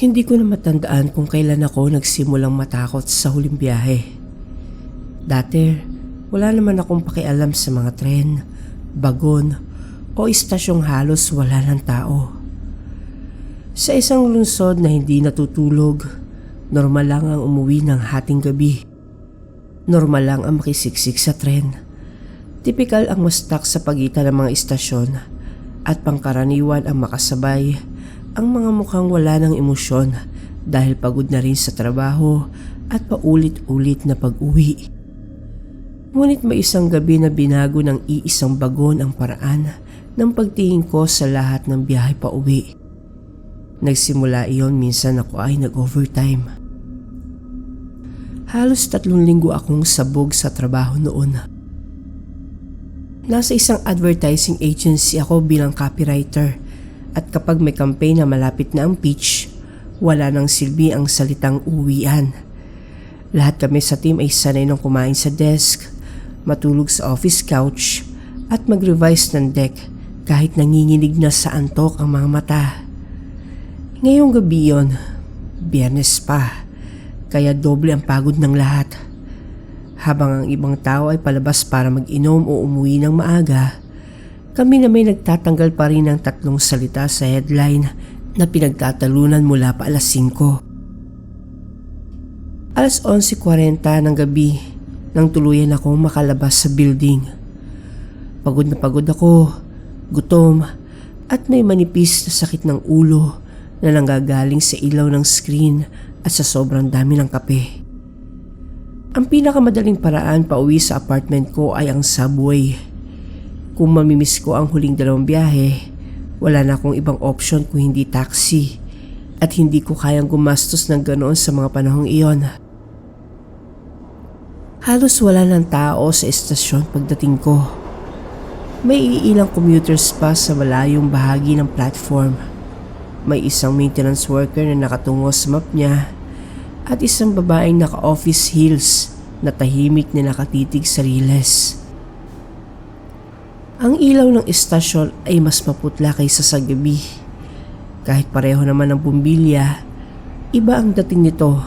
Hindi ko na matandaan kung kailan ako nagsimulang matakot sa huling biyahe. Dati, wala naman akong pakialam sa mga tren, bagon o istasyong halos wala ng tao. Sa isang lungsod na hindi natutulog, normal lang ang umuwi ng hating gabi. Normal lang ang makisiksik sa tren. Tipikal ang mastak sa pagitan ng mga istasyon at pangkaraniwan ang makasabay ang mga mukhang wala ng emosyon dahil pagod na rin sa trabaho at paulit-ulit na pag-uwi. Ngunit may isang gabi na binago ng iisang bagon ang paraan ng pagtingin ko sa lahat ng biyahe pa uwi. Nagsimula iyon minsan ako ay nag-overtime. Halos 3 linggo akong sabog sa trabaho noon. Nasa isang advertising agency ako bilang copywriter at kapag may campaign na malapit na ang pitch, wala nang silbi ang salitang uwian. Lahat kami sa team ay sanay nang kumain sa desk, matulog sa office couch at mag-revise ng deck kahit nanginginig na sa antok ang mga mata. Ngayong gabi yon, Biyernes pa, kaya doble ang pagod ng lahat. Habang ang ibang tao ay palabas para mag-inom o umuwi ng maaga, kami na may nagtatanggal pa rin ng 3 salita sa headline na pinagtatalunan mula pa alas 5. Alas 11:40 ng gabi nang tuluyan akong makalabas sa building. Pagod na pagod ako, gutom at may manipis na sakit ng ulo na nanggagaling sa ilaw ng screen at sa sobrang dami ng kape. Ang pinakamadaling paraan pa uwi sa apartment ko ay ang subway. Kung mamimiss ko ang huling 2 biyahe, wala na akong ibang option kung hindi taxi at hindi ko kayang gumastos ng ganoon sa mga panahong iyon. Halos wala ng tao sa estasyon pagdating ko. May iilang commuters pa sa malayong bahagi ng platform. May isang maintenance worker na nakatungo sa map niya at isang babaeng naka-office heels na tahimik na nakatitig sa riles. Ang ilaw ng estasyon ay mas maputla kaysa sa gabi. Kahit pareho naman ang bumbilya, iba ang dating nito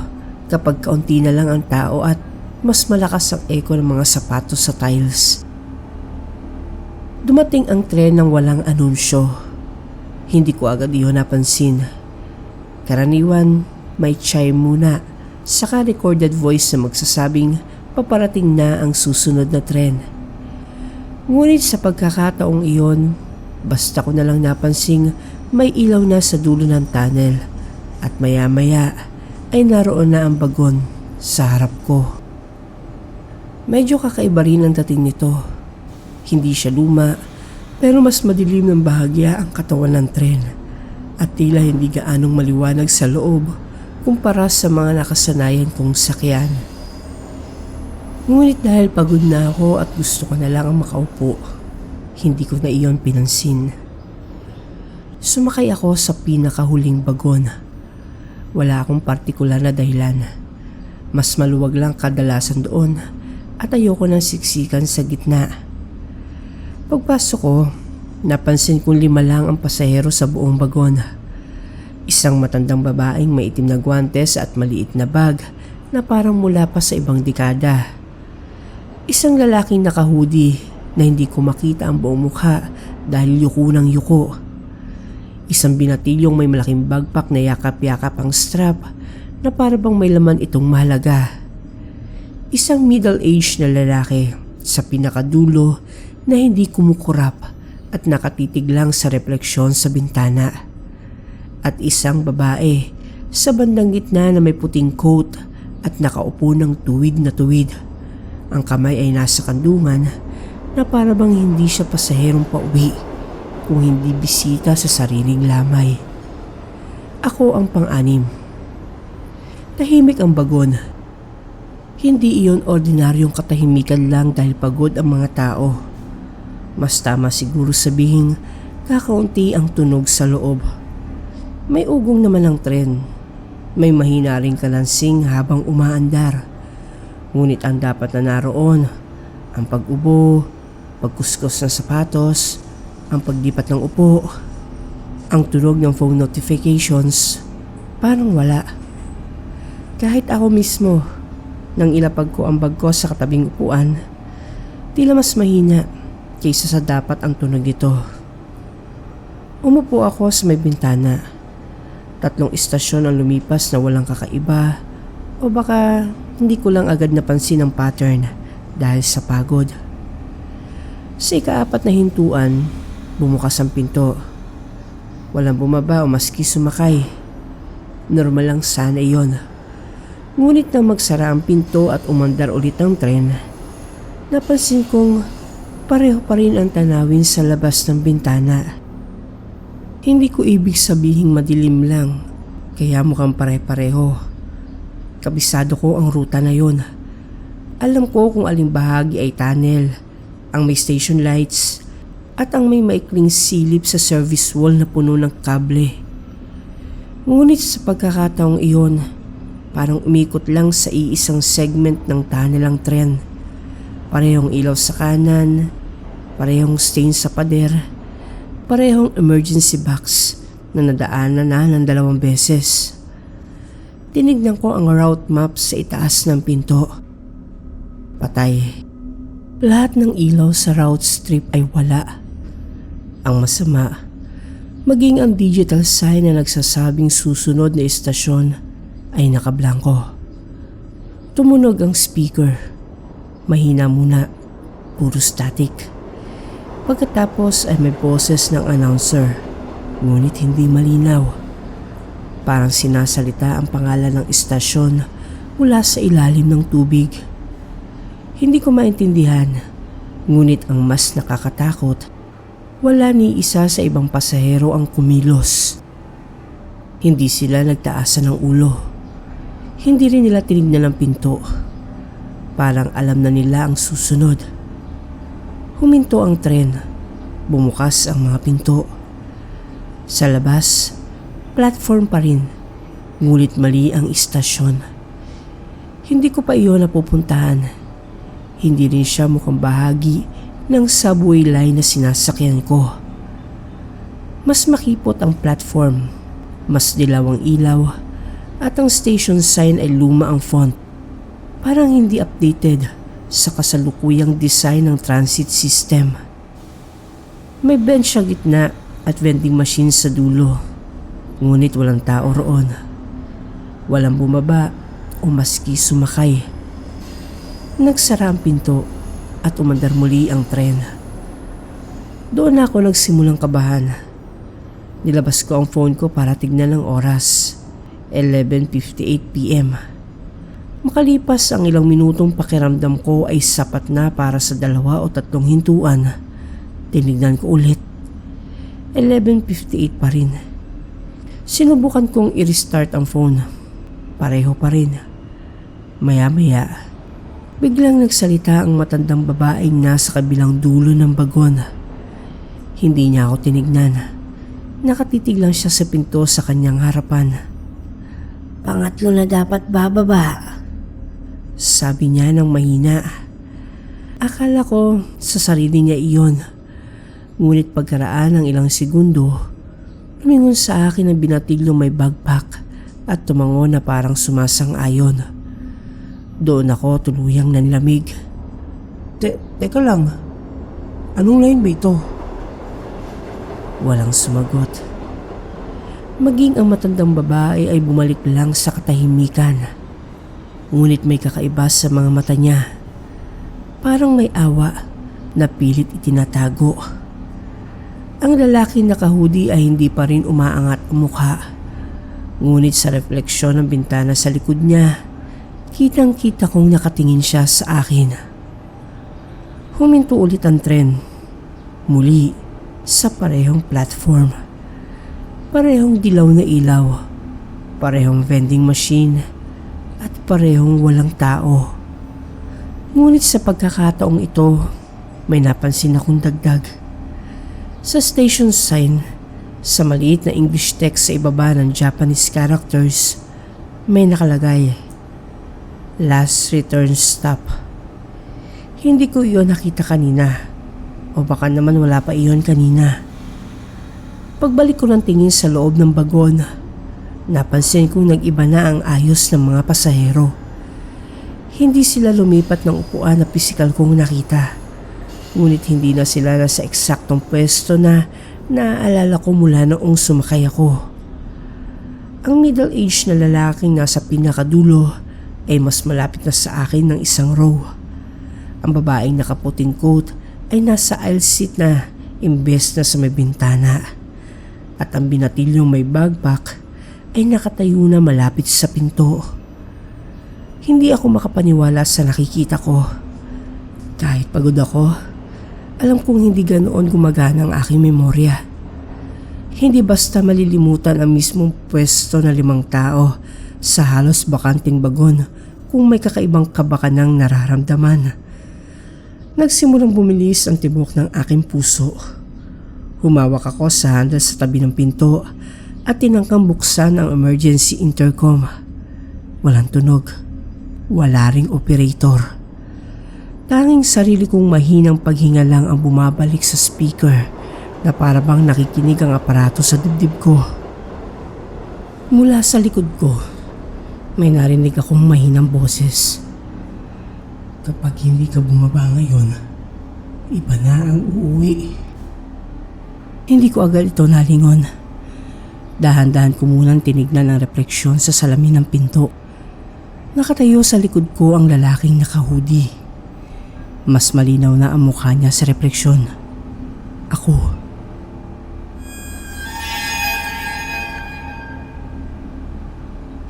kapag kaunti na lang ang tao at mas malakas ang echo ng mga sapatos sa tiles. Dumating ang tren ng walang anunsyo. Hindi ko agad iyon napansin. Karaniwan, may chime muna, saka recorded voice na magsasabing paparating na ang susunod na tren. Ngunit sa pagkakataong iyon, basta ko na lang napansing may ilaw na sa dulo ng tunnel at maya-maya ay naroon na ang bagon sa harap ko. Medyo kakaiba rin ang dating nito. Hindi siya luma, pero mas madilim ng bahagya ang katawan ng tren at tila hindi gaanong maliwanag sa loob kumpara sa mga nakasanayan kong sakyan. Ngunit dahil pagod na ako at gusto ko na lang ang makaupo, hindi ko na iyon pinansin. Sumakay ako sa pinakahuling bagon. Wala akong partikular na dahilan. Mas maluwag lang kadalasan doon at ayoko ng siksikan sa gitna. Pagpasok ko, napansin kong 5 lang ang pasahero sa buong bagon. Isang matandang babaeng may itim na guwantes at maliit na bag na parang mula pa sa ibang dekada. Isang lalaking naka-hoodie na hindi ko makita ang buong mukha dahil yuko ng yuko. Isang binatilyong may malaking backpack na yakap-yakap ang strap na para bang may laman itong mahalaga. Isang middle-aged na lalaki sa pinakadulo na hindi kumukurap at nakatitig lang sa refleksyon sa bintana. At isang babae sa bandang gitna na may puting coat at nakaupo ng tuwid na tuwid. Ang kamay ay nasa kandungan na para bang hindi siya pasaherong pauwi kung hindi bisita sa sariling lamay. Ako ang pang-6. Tahimik ang bagon. Hindi iyon ordinaryong katahimikan lang dahil pagod ang mga tao. Mas tama siguro sabihin kakaunti ang tunog sa loob. May ugong naman ang tren. May mahina ring kalansing habang umaandar. Ngunit ang dapat na naroon, ang pag-ubo, pagkuskus ng sapatos, ang pagdipat ng upo, ang tunog ng phone notifications, Parang wala. Kahit ako mismo, nang ilapag ko ang bag ko sa katabing upuan, tila mas mahina kaysa sa dapat ang tunog nito. Umupo ako sa may bintana. 3 istasyon ang lumipas na walang kakaiba, o baka hindi ko lang agad napansin ang pattern dahil sa pagod. Sa ika-4 na hintuan, bumukas ang pinto. Walang bumaba o maski sumakay. Normal lang sana iyon. Ngunit nang magsara ang pinto at umandar ulit ang tren, napansin kong pareho pa rin ang tanawin sa labas ng bintana. Hindi ko ibig sabihing madilim lang, kaya mukhang pare-pareho. Kabisado ko ang ruta na yon. Alam ko kung aling bahagi ay tunnel, ang may station lights, at ang may maikling silip sa service wall na puno ng kable. Ngunit sa pagkakataong iyon, parang umikot lang sa iisang segment ng tunnel ang tren. Parehong ilaw sa kanan, parehong stain sa pader, parehong emergency box na nadaanan na ng 2 beses. Tinignan ko ang route map sa itaas ng pinto. Patay. Lahat ng ilaw sa route strip ay wala. Ang masama, maging ang digital sign na nagsasabing susunod na istasyon ay nakablangko. Tumunog ang speaker. Mahina muna, puro static. Pagkatapos ay may boses ng announcer, ngunit hindi malinaw. Parang sinasalita ang pangalan ng istasyon mula sa ilalim ng tubig. Hindi ko maintindihan, ngunit ang mas nakakatakot, wala ni isa sa ibang pasahero ang kumilos. Hindi sila nagtaasan ng ulo. Hindi rin nila tinignan ang pinto. Parang alam na nila ang susunod. Huminto ang tren. Bumukas ang mga pinto. Sa labas, platform pa rin, ngunit mali ang istasyon. Hindi ko pa iyon napupuntahan. Hindi rin siya mukhang bahagi ng subway line na sinasakyan ko. Mas makipot ang platform, mas dilaw ang ilaw, at ang station sign ay luma ang font. Parang hindi updated sa kasalukuyang design ng transit system. May bench sa gitna at vending machine sa dulo, ngunit walang tao roon. Walang bumaba o maski sumakay. Nagsara ang pinto at umandar muli ang tren. Doon ako nagsimulang kabahan. Nilabas ko ang phone ko para tignan ang oras. 11:58 p.m. Makalipas ang ilang minutong pakiramdam ko ay sapat na para sa 2 o 3 hintuan. Tinignan ko ulit. 11:58 pa rin. Sinubukan kong i-restart ang phone. Pareho pa rin. Maya-maya, biglang nagsalita ang matandang babaeng nasa kabilang dulo ng bagon. Hindi niya ako tinignan. Nakatitig lang siya sa pinto sa kanyang harapan. "Pangatlo na dapat bababa," sabi niya ng mahina. Akala ko sa sarili niya iyon. Ngunit pagkaraan ng ilang segundo, lumingon sa akin ang binatilyo may backpack at tumango na parang sumasang-ayon. Doon ako tuluyang nanlamig. Teka lang, anong line ba ito? Walang sumagot. Maging ang matandang babae ay bumalik lang sa katahimikan. Ngunit may kakaiba sa mga mata niya. Parang may awa na pilit itinatago. Ang lalaki na nakahudi ay hindi pa rin umaangat ang mukha. Ngunit sa refleksyon ng bintana sa likod niya, kitang-kita kong nakatingin siya sa akin. Huminto ulit ang tren. Muli sa parehong platform. Parehong dilaw na ilaw. Parehong vending machine. At parehong walang tao. Ngunit sa pagkakataong ito, may napansin akong dagdag. Sa station sign, sa maliit na English text sa ibaba ng Japanese characters, may nakalagay, "Last return stop." Hindi ko iyon nakita kanina, o baka naman wala pa iyon kanina. Pagbalik ko ng tingin sa loob ng bagon, Napansin kong nag-iba na ang ayos ng mga pasahero. Hindi sila lumipat ng upuan na pisikal kong nakita. Ngunit hindi na sila nasa eksaktong pwesto na naaalala ko mula noong sumakay ako. Ang middle-aged na lalaking nasa pinakadulo ay mas malapit na sa akin ng isang row. Ang babaeng nakaputing coat ay nasa aisle seat na imbes na sa may bintana. At ang binatilyong may backpack ay nakatayo na malapit sa pinto. Hindi ako makapaniwala sa nakikita ko. Kahit pagod ako, alam kong hindi ganoon gumagana ang aking memorya. Hindi basta malilimutan ang mismong pwesto na 5 tao sa halos bakanting bagon kung may kakaibang kaba ng nararamdaman. Nagsimulang bumilis ang tibok ng aking puso. Humawak ako sa handle sa tabi ng pinto at tinangkang buksan ang emergency intercom. Walang tunog. Wala ring operator. Tanging sarili kong mahinang paghinga lang ang bumabalik sa speaker na para bang nakikinig ang aparato sa dibdib ko. Mula sa likod ko, may narinig akong mahinang boses. Kapag hindi ka bumaba ngayon, iba na ang uuwi. Hindi ko agad ito nalingon. Dahan-dahan ko munang tinignan ang refleksyon sa salamin ng pinto. Nakatayo sa likod ko ang lalaking naka-hoodie. Mas malinaw na ang mukha niya sa refleksyon. Ako.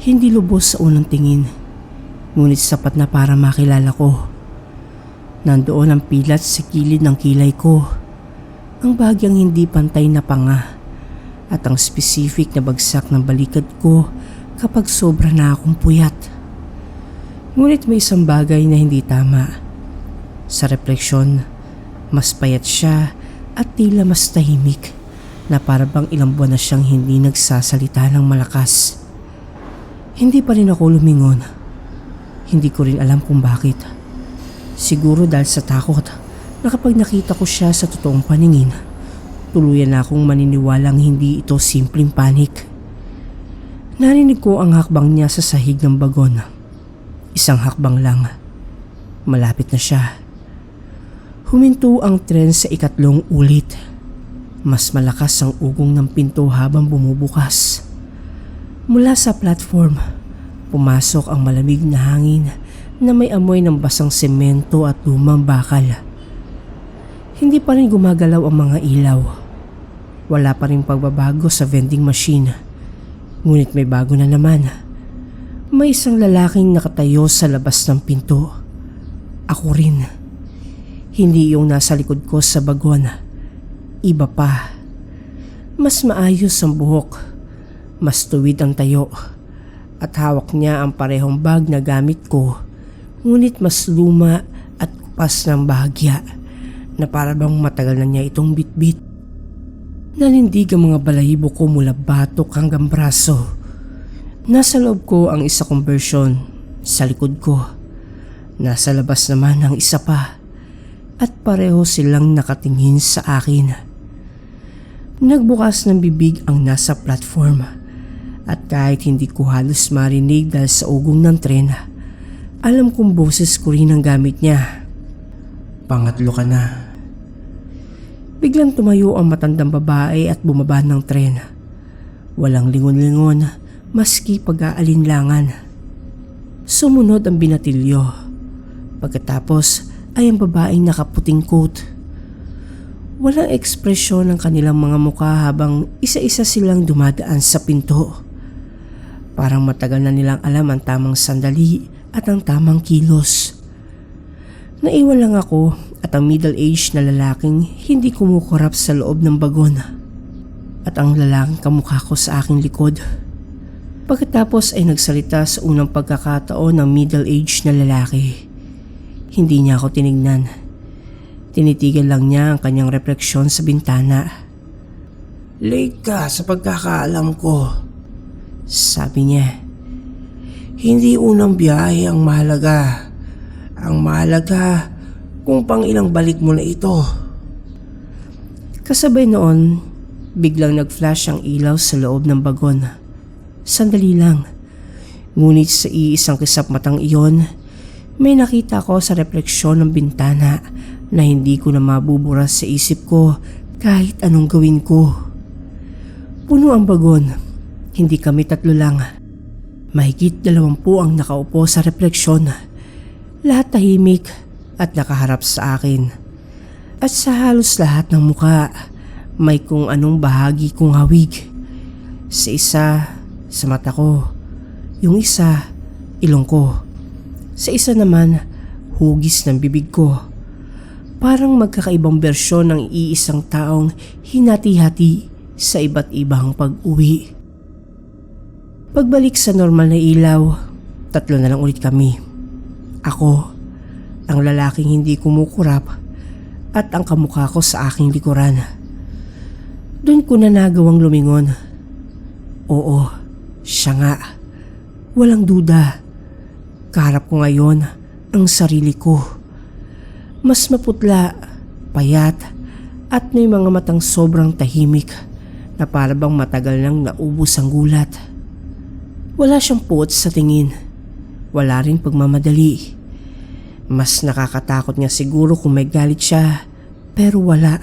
Hindi lubos sa unang tingin, ngunit sapat na para makilala ko. Nandoon ang pilat sa gilid ng kilay ko, ang bahagyang hindi pantay na panga, at ang specific na bagsak ng balikat ko kapag sobra na akong puyat. Ngunit may isang bagay na hindi tama. Sa refleksyon, mas payat siya at tila mas tahimik na para bang ilang buwan na siyang hindi nagsasalita ng malakas. Hindi pa rin ako lumingon. Hindi ko rin alam kung bakit. Siguro dahil sa takot na kapag nakita ko siya sa totoong paningin, tuluyan na akong maniniwalang hindi ito simpleng panik. Narinig ko ang hakbang niya sa sahig ng bagon. Isang hakbang lang. Malapit na siya. Huminto ang tren sa 2 ulit. Mas malakas ang ugong ng pinto habang bumubukas. Mula sa platform, pumasok ang malamig na hangin na may amoy ng basang semento at lumang bakal. Hindi pa rin gumagalaw ang mga ilaw. Wala pa rin pagbabago sa vending machine. Ngunit may bago na naman. May isang lalaking nakatayo sa labas ng pinto. Ako rin. Hindi yung nasa likod ko sa bagon. Iba pa. Mas maayos ang buhok. Mas tuwid ang tayo. At hawak niya ang parehong bag na gamit ko. Ngunit mas luma at kupas ng bahagya na para bang matagal na niya itong bitbit. Nanindig ang mga balahibo ko mula batok hanggang braso. Nasa loob ko ang isa kong version, sa likod ko. Nasa labas naman ang isa pa. At pareho silang nakatingin sa akin. Nagbukas ng bibig ang nasa platform. At kahit hindi ko halos marinig dahil sa ugong ng tren, alam kong boses ko rin ang gamit niya. Pangatlo ka na. Biglang tumayo ang matandang babae at bumaba ng tren. Walang lingon-lingon, maski pag-aalinlangan. Sumunod ang binatilyo. Pagkatapos ay ang babaeng nakaputing coat. Walang ekspresyon ng kanilang mga mukha habang isa-isa silang dumadaan sa pinto. Parang matagal na nilang alam ang tamang sandali at ang tamang kilos. Naiwan lang ako at ang middle-aged na lalaking hindi kumukurap sa loob ng bagon. At ang lalaking kamukha ko sa aking likod. Pagkatapos ay nagsalita sa unang pagkakataon ng middle-aged na lalaki. Hindi niya ako tinignan. Tinitigan lang niya ang kanyang refleksyon sa bintana. Late ka sa pagkakaalam ko, sabi niya. Hindi unang biyahe ang mahalaga. Ang mahalaga kung pang ilang balik mo na ito. Kasabay noon, biglang nag-flash ang ilaw sa loob ng bagon. Sandali lang. Ngunit sa iisang kisap matang iyon, may nakita ko sa refleksyon ng bintana na hindi ko na mabubura sa isip ko kahit anong gawin ko. Puno ang bagon. Hindi kami tatlo lang. Mahigit 20 ang nakaupo sa refleksyon. Lahat tahimik at nakaharap sa akin. At sa halos lahat ng muka, may kung anong bahagi kong hawig. Sa isa, sa mata ko. Yung isa, ilong ko. Sa isa naman, hugis ng bibig ko. Parang magkakaibang bersyon ng iisang taong hinati-hati sa iba't ibang pag-uwi. Pagbalik sa normal na ilaw, 3 na lang ulit kami. Ako, ang lalaking hindi kumukurap, at ang kamukha ko sa aking likuran. Doon ko na nagawang lumingon. Oo, siya nga. Walang duda. Kaharap ko ngayon ang sarili ko. Mas maputla, payat, at may mga matang sobrang tahimik na parabang matagal nang naubos ang gulat. Wala siyang puot sa tingin. Wala ring pagmamadali. Mas nakakatakot nga siguro kung may galit siya, pero wala.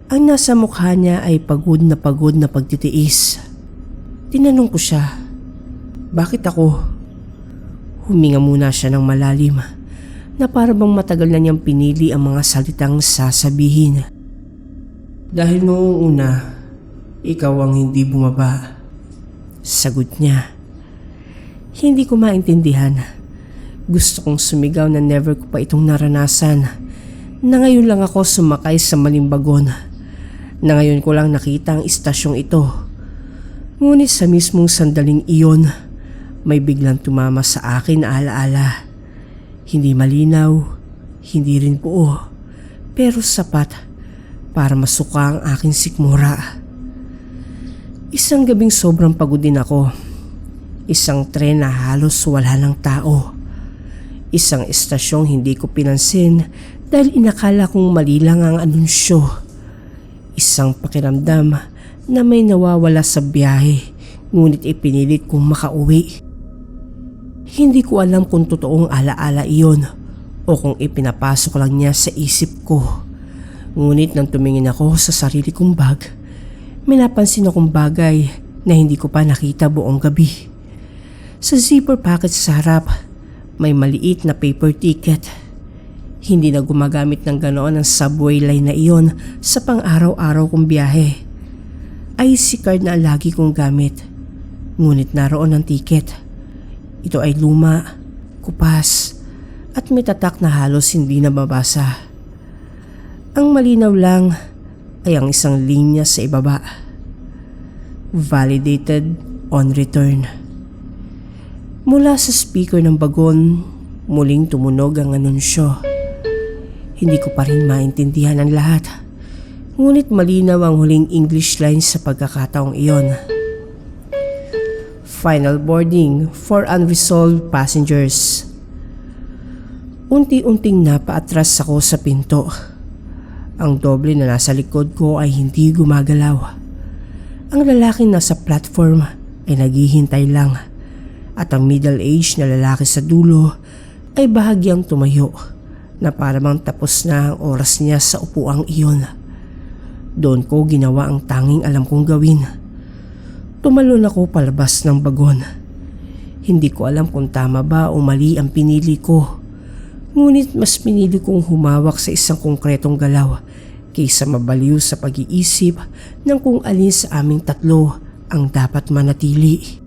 Ang nasa mukha niya ay pagod na pagtitiis. Tinanong ko siya, bakit ako? Huminga muna siya ng malalim na parabang matagal na niyang pinili ang mga salitang sasabihin. Dahil noong una, ikaw ang hindi bumaba. Sagot niya. Hindi ko maintindihan. Gusto kong sumigaw na never ko pa itong naranasan. Na ngayon lang ako sumakay sa maling bagon. Na ngayon ko lang nakita ang istasyong ito. Ngunit sa mismong sandaling iyon, may biglang tumama sa akin na alaala. Hindi malinaw, hindi rin buo, pero sapat para masuka ang aking sikmura. Isang gabing sobrang pagod din ako. Isang tren na halos wala ng tao. Isang estasyong hindi ko pinansin dahil inakala kong mali lang ang anunsyo. Isang pakiramdam na may nawawala sa biyahe, ngunit ipinilit kong makauwi. Hindi ko alam kung totoong alaala iyon o kung ipinapasok lang niya sa isip ko. Ngunit nang tumingin ako sa sarili kong bag, may napansin akong bagay na hindi ko pa nakita buong gabi. Sa zipper pocket sa harap, may maliit na paper ticket. Hindi na gumagamit ng ganoon ang subway line na iyon sa pang-araw-araw kong biyahe. IC card na lagi kong gamit. Ngunit naroon ang ticket. Ito ay luma, kupas, at may tatak na halos hindi na mabasa. Ang malinaw lang ay ang isang linya sa ibaba. Validated on return. Mula sa speaker ng bagon, muling tumunog ang anunsyo. Hindi ko pa rin maintindihan ang lahat. Ngunit malinaw ang huling English line sa pagkakataong iyon. Final boarding for unresolved passengers. Unti-unting napaatras ako sa pinto. Ang doble na nasa likod ko ay hindi gumagalaw. Ang lalaking nasa platform ay naghihintay lang. At ang middle-aged na lalaki sa dulo ay bahagyang tumayo na parang tapos na ang oras niya sa upuang iyon. Doon ko ginawa ang tanging alam kong gawin. Tumalon ako palabas ng bagon. Hindi ko alam kung tama ba o mali ang pinili ko. Ngunit mas pinili kong humawak sa isang konkretong galaw kaysa mabaliw sa pag-iisip ng kung alin sa aming tatlo ang dapat manatili.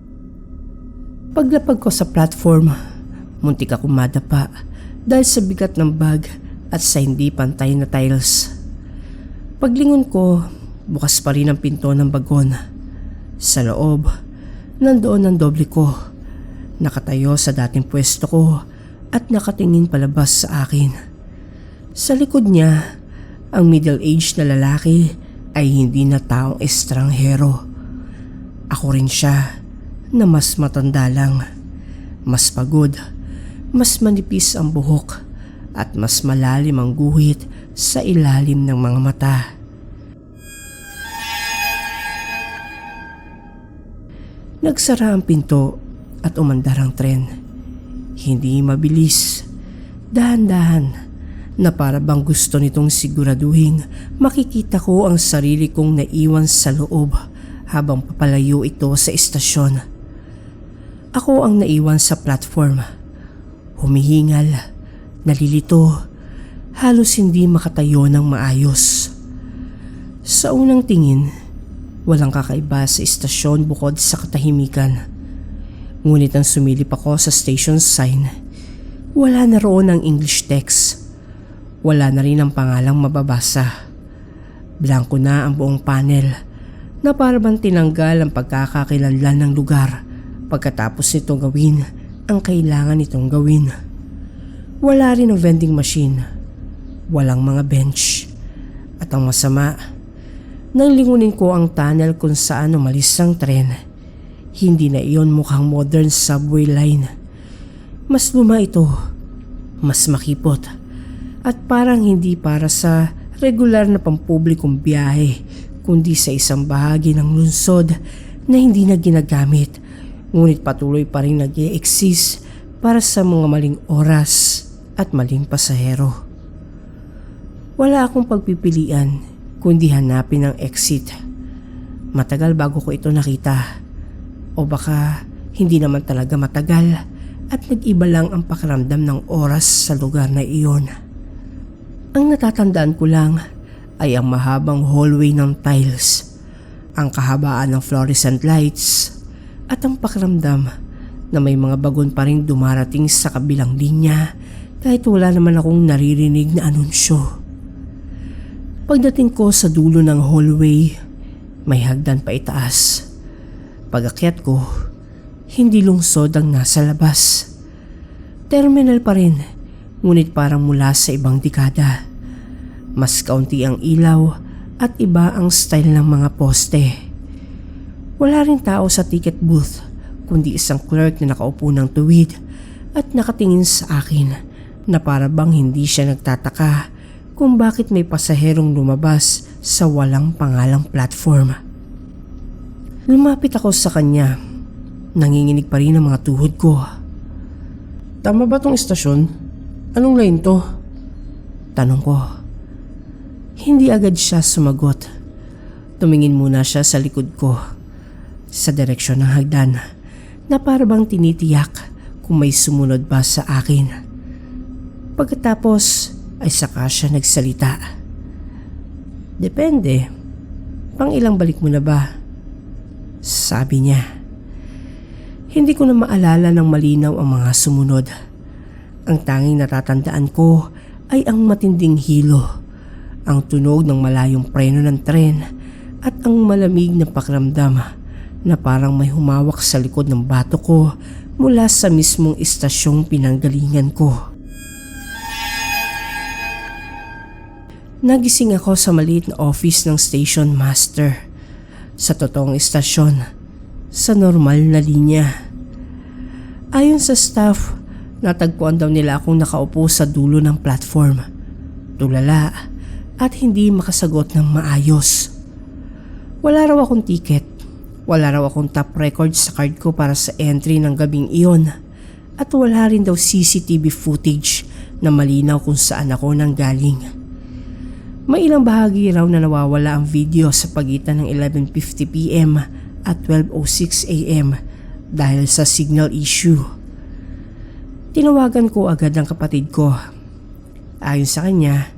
Paglapag ko sa platform, muntik akong madapa dahil sa bigat ng bag at sa hindi pantay na tiles. Paglingon ko, bukas pa rin ang pinto ng bagon. Sa loob, nandoon ang doble ko. Nakatayo sa dating pwesto ko at nakatingin palabas sa akin. Sa likod niya, ang middle-aged na lalaki ay hindi na taong estranghero. Ako rin siya na mas matanda lang, mas pagod, mas manipis ang buhok at mas malalim ang guhit sa ilalim ng mga mata. Nagsara ang pinto at umandar ang tren. Hindi mabilis, dahan-dahan, na para bang gusto nitong siguraduhin makikita ko ang sarili kong naiwan sa loob habang papalayo ito sa istasyon. Ako ang naiwan sa platform. Humihingal, nalilito, halos hindi makatayo ng maayos. Sa unang tingin, walang kakaiba sa istasyon bukod sa katahimikan. Ngunit ang sumilip ako sa station sign, wala na roon ang English text. Wala na rin ang pangalang mababasa. Blanko na ang buong panel na parang tinanggal ang pagkakakilanlan ng lugar pagkatapos nitong gawin ang kailangan nitong gawin. Wala rin ang vending machine, walang mga bench, at ang masama, nang lingunin ko ang tunnel kung saan umalis ang tren, hindi na iyon mukhang modern subway line. Mas luma ito, mas makipot, at parang hindi para sa regular na pampublikong biyahe kundi sa isang bahagi ng lungsod na hindi na ginagamit ngunit patuloy pa rin nag-e-exist para sa mga maling oras at maling pasahero. Wala akong pagpipilian kundi hanapin ang exit. Matagal bago ko ito nakita, o baka hindi naman talaga matagal at nag-iba lang ang pakiramdam ng oras sa lugar na iyon. Ang natatandaan ko lang ay ang mahabang hallway ng tiles, ang kahabaan ng fluorescent lights, at ang pakiramdam na may mga bagon pa rin dumarating sa kabilang linya kahit wala naman akong naririnig na anunsyo. Pagdating ko sa dulo ng hallway, may hagdan pa itaas. Pag-akyat ko, hindi lungsod ang nasa labas. Terminal pa rin, ngunit parang mula sa ibang dekada. Mas kaunti ang ilaw at iba ang style ng mga poste. Wala rin tao sa ticket booth, kundi isang clerk na nakaupo ng tuwid at nakatingin sa akin na para bang hindi siya nagtataka kung bakit may pasaherong lumabas sa walang pangalang platform. Lumapit ako sa kanya, nanginginig pa rin ang mga tuhod ko. "Tama ba tong istasyon? Anong line to?" Tanong ko. Hindi agad siya sumagot. Tumingin muna siya sa likod ko, sa direksyon ng hagdan, na para bang tinitiyak kung may sumunod ba sa akin. Pagkatapos ay saka siya nagsalita. "Depende. Pang ilang balik mo na ba?" Sabi niya. Hindi ko na maalala ng malinaw ang mga sumunod. Ang tanging natatandaan ko ay ang matinding hilo, ang tunog ng malayong preno ng tren at ang malamig na pakiramdam na parang may humawak sa likod ng bato ko mula sa mismong istasyong pinanggalingan ko. Nagising ako sa maliit na office ng station master, sa totoong istasyon, sa normal na linya. Ayon sa staff, natagpuan daw nila akong nakaupo sa dulo ng platform, tulala at hindi makasagot ng maayos. Wala raw akong ticket, wala raw akong top record sa card ko para sa entry ng gabing iyon, at wala rin daw CCTV footage na malinaw kung saan ako nanggaling. May ilang bahagi raw na nawawala ang video sa pagitan ng 11:50 PM at 12:06 AM dahil sa signal issue. Tinawagan ko agad ang kapatid ko. Ayon sa kanya,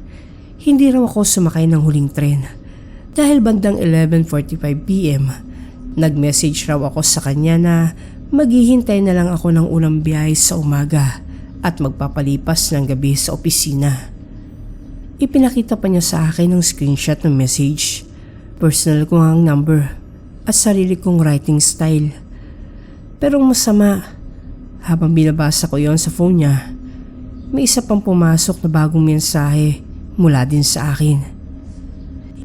hindi raw ako sumakay ng huling tren dahil bandang 11:45 PM, nag-message raw ako sa kanya na maghihintay na lang ako ng unang biyahe sa umaga at magpapalipas ng gabi sa opisina. Ipinakita pa niya sa akin ang screenshot ng message, personal ko ang number at sarili kong writing style. Pero ang masama, habang binabasa ko yon sa phone niya, may isa pang pumasok na bagong mensahe mula din sa akin.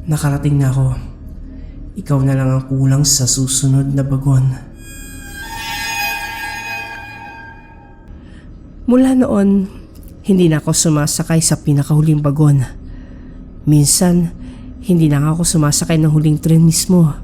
"Nakarating na ako. Ikaw na lang ang kulang sa susunod na bagon." Mula noon, hindi na ako sumasakay sa pinakahuling bagon. Minsan, hindi na ako sumasakay ng huling tren mismo.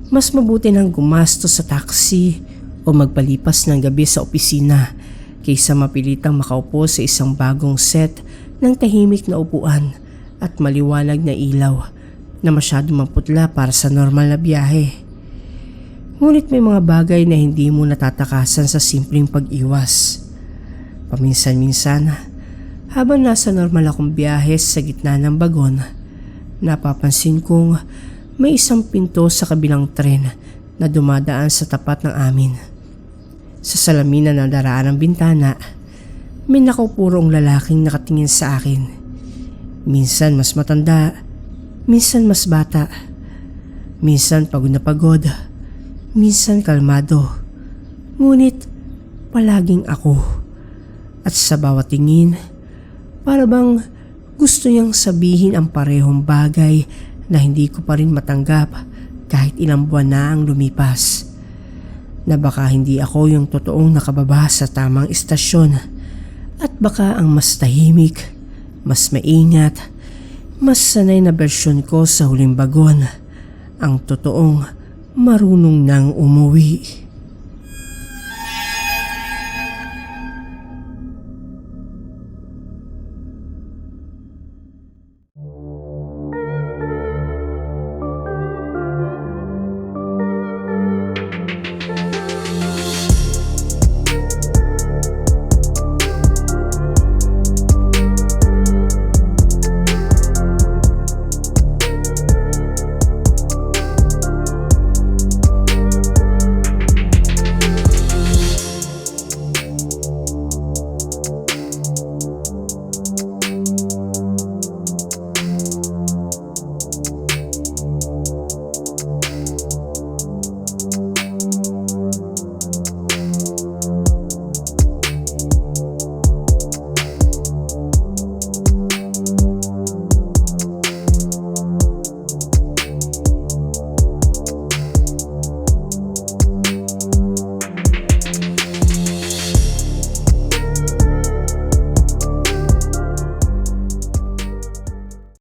Mas mabuti nang gumastos sa taxi o magpalipas ng gabi sa opisina kaysa mapilitang makaupo sa isang bagong set ng tahimik na upuan at maliwanag na ilaw na masyado maputla para sa normal na biyahe. Ngunit may mga bagay na hindi mo natatakasan sa simpleng pag-iwas. Paminsan-minsan, habang nasa normal akong biyahe sa gitna ng bagon, napapansin kong may isang pinto sa kabilang tren na dumadaan sa tapat ng amin. Sa salamin na nadaraan ng bintana, may nakupurong lalaking nakatingin sa akin. Minsan mas matanda, minsan mas bata, minsan pagod na pagod, minsan kalmado. Ngunit palaging ako. At sa bawat tingin, para bang gusto niyang sabihin ang parehong bagay na hindi ko pa rin matanggap kahit ilang buwan na ang lumipas. Na baka hindi ako yung totoong nakababa sa tamang istasyon at baka ang mas tahimik, mas maingat, mas sanay na bersyon ko sa huling bagon ang totoong marunong nang umuwi.